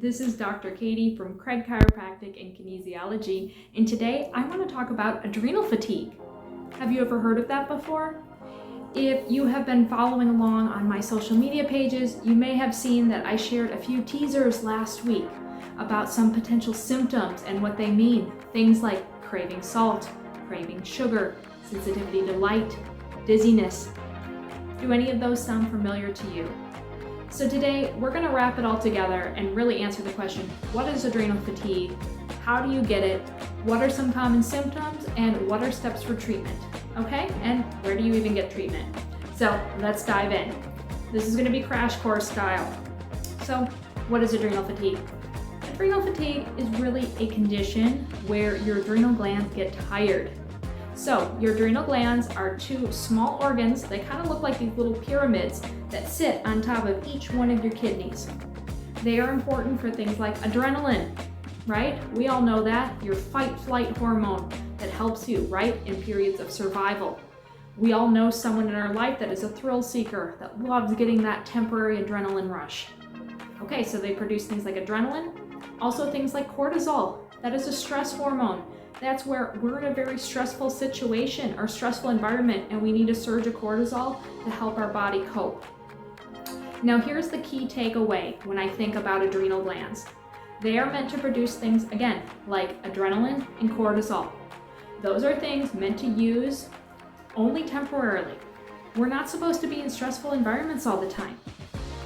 This is Dr. Katie from Craig Chiropractic and Kinesiology, and today I want to talk about adrenal fatigue. Have you ever heard of that before? If you have been following along on my social media pages, you may have seen that I shared a few teasers last week about some potential symptoms and what they mean. Things like craving salt, craving sugar, sensitivity to light, dizziness. Do any of those sound familiar to you? So today we're going to wrap it all together and really answer the question, what is adrenal fatigue? How do you get it? What are some common symptoms? And what are steps for treatment? Okay, and where do you even get treatment? So let's dive in. This is going to be crash course style. So what is adrenal fatigue? Adrenal fatigue is really a condition where your adrenal glands get tired. So your adrenal glands are two small organs. They kind of look like these little pyramids that sit on top of each one of your kidneys. They are important for things like adrenaline, right? We all know that, your fight-flight hormone that helps you, right, in periods of survival. We all know someone in our life that is a thrill seeker, that loves getting that temporary adrenaline rush. Okay, so they produce things like adrenaline, also things like cortisol. That is a stress hormone. That's where we're in a very stressful situation or stressful environment and we need a surge of cortisol to help our body cope. Now here's the key takeaway when I think about adrenal glands. They are meant to produce things, again, like adrenaline and cortisol. Those are things meant to use only temporarily. We're not supposed to be in stressful environments all the time.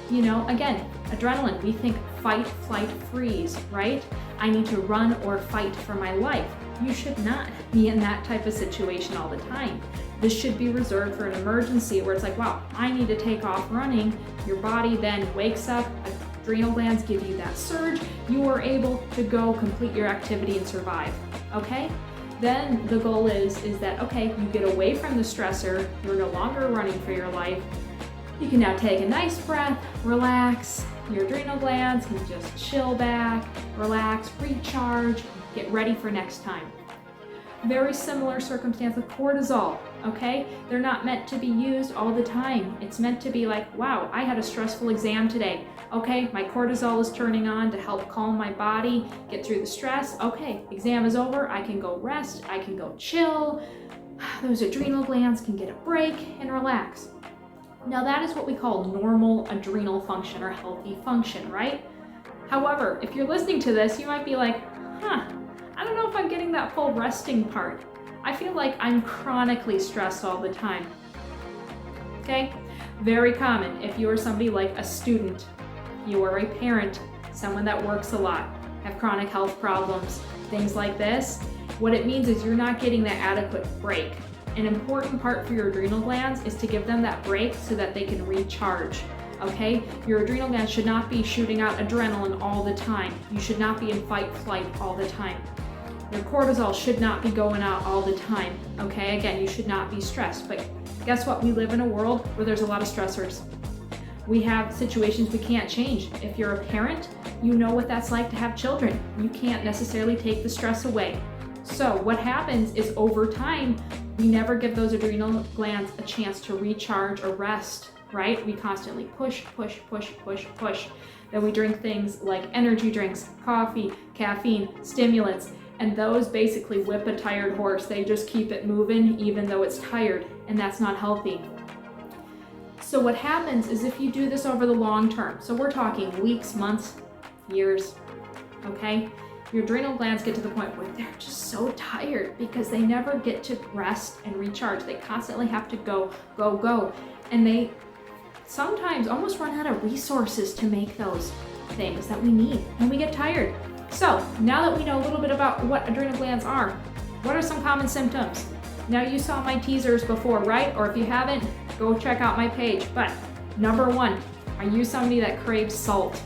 You know, again, adrenaline, we think fight, flight, freeze, right? I need to run or fight for my life. You should not be in that type of situation all the time. This should be reserved for an emergency where it's like, wow, I need to take off running. Your body then wakes up, adrenal glands give you that surge. You are able to go complete your activity and survive, okay? Then the goal is that, okay, you get away from the stressor, you're no longer running for your life. You can now take a nice breath, relax. Your adrenal glands can just chill back, relax, recharge, get ready for next time. Very similar circumstance with cortisol, okay? They're not meant to be used all the time. It's meant to be like, wow, I had a stressful exam today. Okay, my cortisol is turning on to help calm my body, get through the stress. Okay, exam is over, I can go rest, I can go chill. Those adrenal glands can get a break and relax. Now that is what we call normal adrenal function or healthy function, right? However, if you're listening to this, you might be like, I don't know if I'm getting that full resting part. I feel like I'm chronically stressed all the time. Okay? Very common. If you are somebody like a student, you are a parent, someone that works a lot, have chronic health problems, things like this, what it means is you're not getting that adequate break. An important part for your adrenal glands is to give them that break so that they can recharge. Okay? Your adrenal glands should not be shooting out adrenaline all the time. You should not be in fight, flight all the time. Your cortisol should not be going out all the time. Okay? Again, you should not be stressed. But guess what? We live in a world where there's a lot of stressors. We have situations we can't change. If you're a parent, you know what that's like to have children. You can't necessarily take the stress away. So what happens is over time, we never give those adrenal glands a chance to recharge or rest, right? We constantly push. Then we drink things like energy drinks, coffee, caffeine, stimulants, and those basically whip a tired horse. They just keep it moving even though it's tired, and that's not healthy. So what happens is if you do this over the long term, so we're talking weeks, months, years, okay? Your adrenal glands get to the point where they're just so tired because they never get to rest and recharge. They constantly have to go. And they sometimes almost run out of resources to make those things that we need and we get tired. So now that we know a little bit about what adrenal glands are, what are some common symptoms? Now you saw my teasers before, right? Or if you haven't, go check out my page. But number one, are you somebody that craves salt?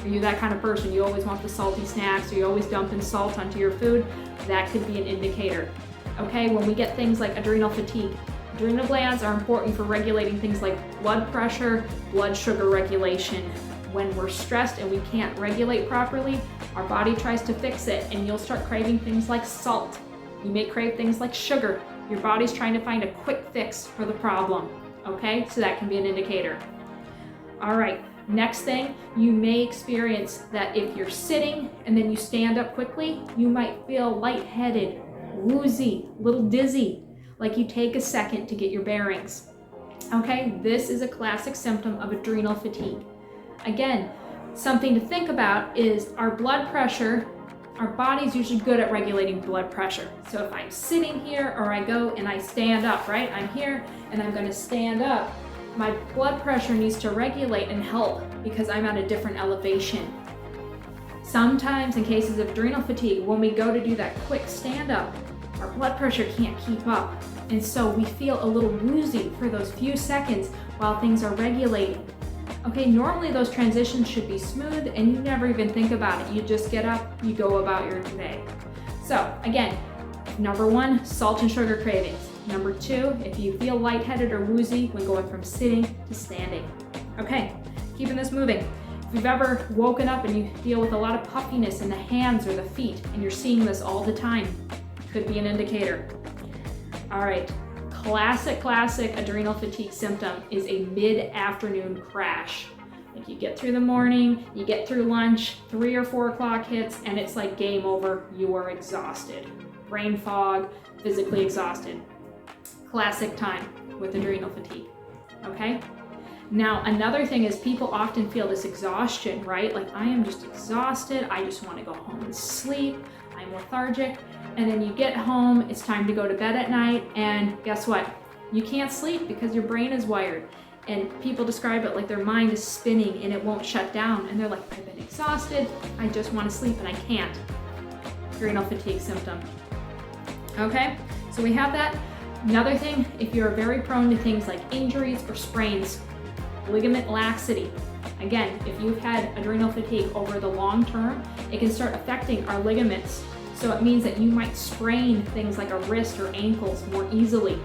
Are you that kind of person? You always want the salty snacks, or you always dumping salt onto your food? That could be an indicator. Okay, when we get things like adrenal fatigue, adrenal glands are important for regulating things like blood pressure, blood sugar regulation. When we're stressed and we can't regulate properly, our body tries to fix it and you'll start craving things like salt. You may crave things like sugar. Your body's trying to find a quick fix for the problem. Okay, so that can be an indicator. All right, Next thing, you may experience that if you're sitting and then you stand up quickly, you might feel lightheaded, woozy, a little dizzy, like you take a second to get your bearings. Okay, this is a classic symptom of adrenal fatigue. Again, something to think about is our blood pressure. Our body's usually good at regulating blood pressure. So if I'm sitting here or I go and I stand up, right? I'm here and I'm going to stand up. My blood pressure needs to regulate and help because I'm at a different elevation. Sometimes in cases of adrenal fatigue, when we go to do that quick stand up, our blood pressure can't keep up. And so we feel a little woozy for those few seconds while things are regulating. Okay, normally those transitions should be smooth and you never even think about it. You just get up, you go about your day. So again, number one, salt and sugar cravings. Number two, if you feel lightheaded or woozy when going from sitting to standing. Okay, keeping this moving. If you've ever woken up and you deal with a lot of puffiness in the hands or the feet and you're seeing this all the time, could be an indicator. All right, classic adrenal fatigue symptom is a mid-afternoon crash. Like you get through the morning, you get through lunch, 3 or 4 o'clock hits, and it's like game over, you are exhausted. Brain fog, physically exhausted. Classic time with adrenal fatigue, okay? Now, another thing is people often feel this exhaustion, right? Like I am just exhausted, I just want to go home and sleep, I'm lethargic. And then you get home, it's time to go to bed at night, and guess what? You can't sleep because your brain is wired. And people describe it like their mind is spinning and it won't shut down. And they're like, I've been exhausted, I just want to sleep and I can't. Adrenal fatigue symptom. Okay, so we have that. Another thing, if you're very prone to things like injuries or sprains, ligament laxity. Again, if you've had adrenal fatigue over the long term, it can start affecting our ligaments. So it means that you might sprain things like a wrist or ankles more easily.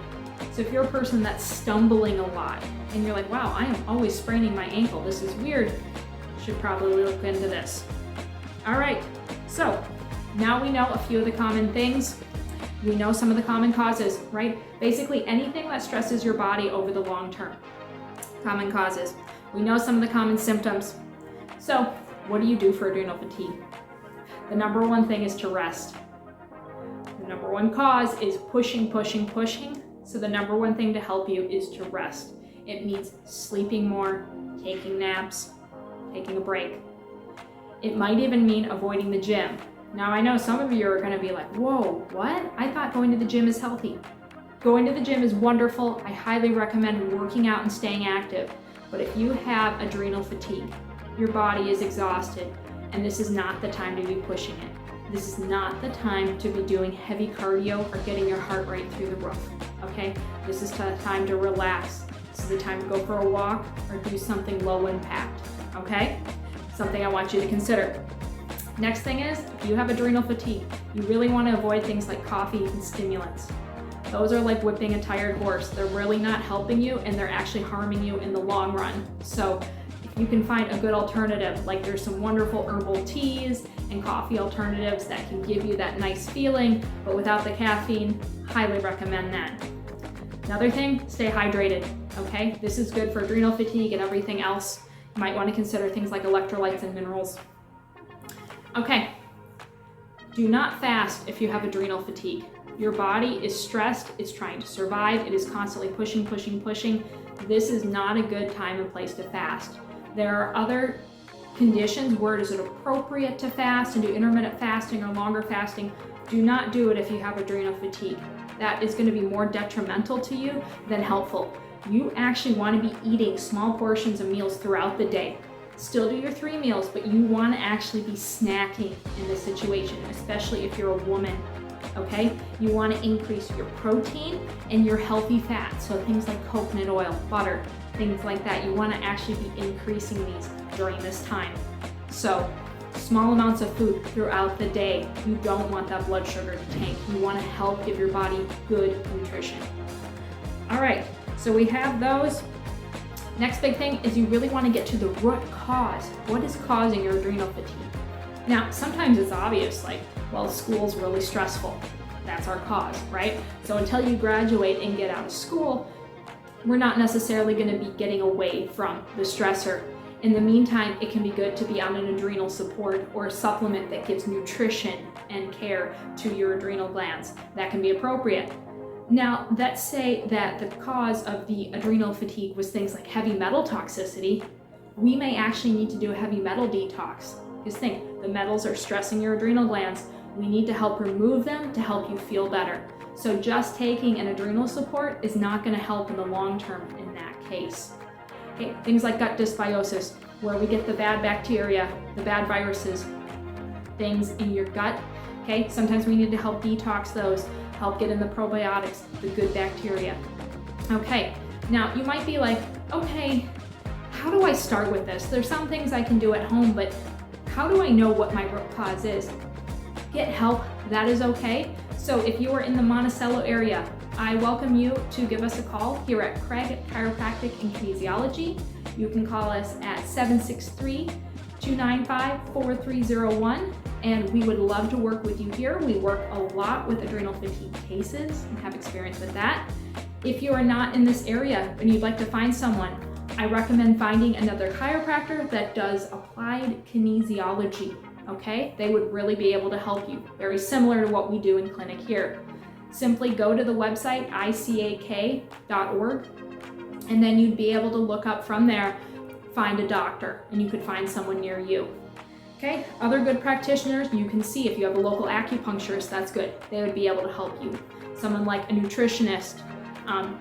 So if you're a person that's stumbling a lot and you're like, wow, I am always spraining my ankle, this is weird, you should probably look into this. All right, so now we know a few of the common things. We know some of the common causes, right? Basically anything that stresses your body over the long term. Common causes. We know some of the common symptoms. So what do you do for adrenal fatigue? The number one thing is to rest. The number one cause is pushing. So the number one thing to help you is to rest. It means sleeping more, taking naps, taking a break. It might even mean avoiding the gym. Now I know some of you are going to be like, whoa, what? I thought going to the gym is healthy. Going to the gym is wonderful. I highly recommend working out and staying active. But if you have adrenal fatigue, your body is exhausted, and this is not the time to be pushing it. This is not the time to be doing heavy cardio or getting your heart rate through the roof, okay? This is the time to relax. This is the time to go for a walk or do something low impact, okay? Something I want you to consider. Next thing is, if you have adrenal fatigue, you really want to avoid things like coffee and stimulants. Those are like whipping a tired horse. They're really not helping you and they're actually harming you in the long run. So if you can find a good alternative, like there's some wonderful herbal teas and coffee alternatives that can give you that nice feeling, but without the caffeine, highly recommend that. Another thing, stay hydrated, okay? This is good for adrenal fatigue and everything else. You might want to consider things like electrolytes and minerals. Okay, do not fast if you have adrenal fatigue. Your body is stressed, it's trying to survive, it is constantly pushing. This is not a good time and place to fast. There are other conditions where it is appropriate to fast and do intermittent fasting or longer fasting. Do not do it if you have adrenal fatigue. That is going to be more detrimental to you than helpful. You actually want to be eating small portions of meals throughout the day. Still do your 3 meals, but you want to actually be snacking in this situation, especially if you're a woman. Okay, you want to increase your protein and your healthy fats, so things like coconut oil, butter, things like that. You want to actually be increasing these during this time. So small amounts of food throughout the day. You don't want that blood sugar to tank. You want to help give your body good nutrition. All right, so we have those. Next big thing is you really want to get to the root cause. What is causing your adrenal fatigue? Now, sometimes it's obvious, like, well, school's really stressful. That's our cause, right? So until you graduate and get out of school, we're not necessarily going to be getting away from the stressor. In the meantime, it can be good to be on an adrenal support or a supplement that gives nutrition and care to your adrenal glands. That can be appropriate. Now, let's say that the cause of the adrenal fatigue was things like heavy metal toxicity. We may actually need to do a heavy metal detox. Because think, the metals are stressing your adrenal glands. We need to help remove them to help you feel better. So just taking an adrenal support is not going to help in the long term in that case. Okay, things like gut dysbiosis, where we get the bad bacteria, the bad viruses, things in your gut. Okay, sometimes we need to help detox those, help get in the probiotics, the good bacteria. Okay, now you might be like, okay, how do I start with this? There's some things I can do at home, but how do I know what my root cause is? Get help, that is okay. So if you are in the Monticello area, I welcome you to give us a call here at Craig Chiropractic and Kinesiology. You can call us at 763-295-4301, and we would love to work with you here. We work a lot with adrenal fatigue cases and have experience with that. If you are not in this area and you'd like to find someone, I recommend finding another chiropractor that does applied kinesiology. Okay, they would really be able to help you. Very similar to what we do in clinic here. Simply go to the website icak.org, and then you'd be able to look up from there, find a doctor, and you could find someone near you. Okay, other good practitioners you can see. If you have a local acupuncturist, that's good. They would be able to help you. Someone like a nutritionist,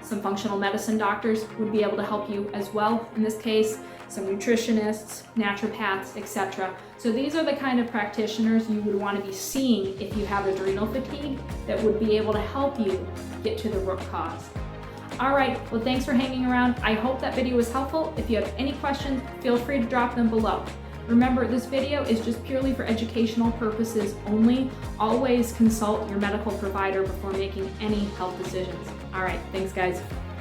some functional medicine doctors would be able to help you as well. In this case, some nutritionists, naturopaths, etc. So these are the kind of practitioners you would want to be seeing if you have adrenal fatigue that would be able to help you get to the root cause. All right, well, thanks for hanging around. I hope that video was helpful. If you have any questions, feel free to drop them below. Remember, this video is just purely for educational purposes only. Always consult your medical provider before making any health decisions. All right, thanks guys.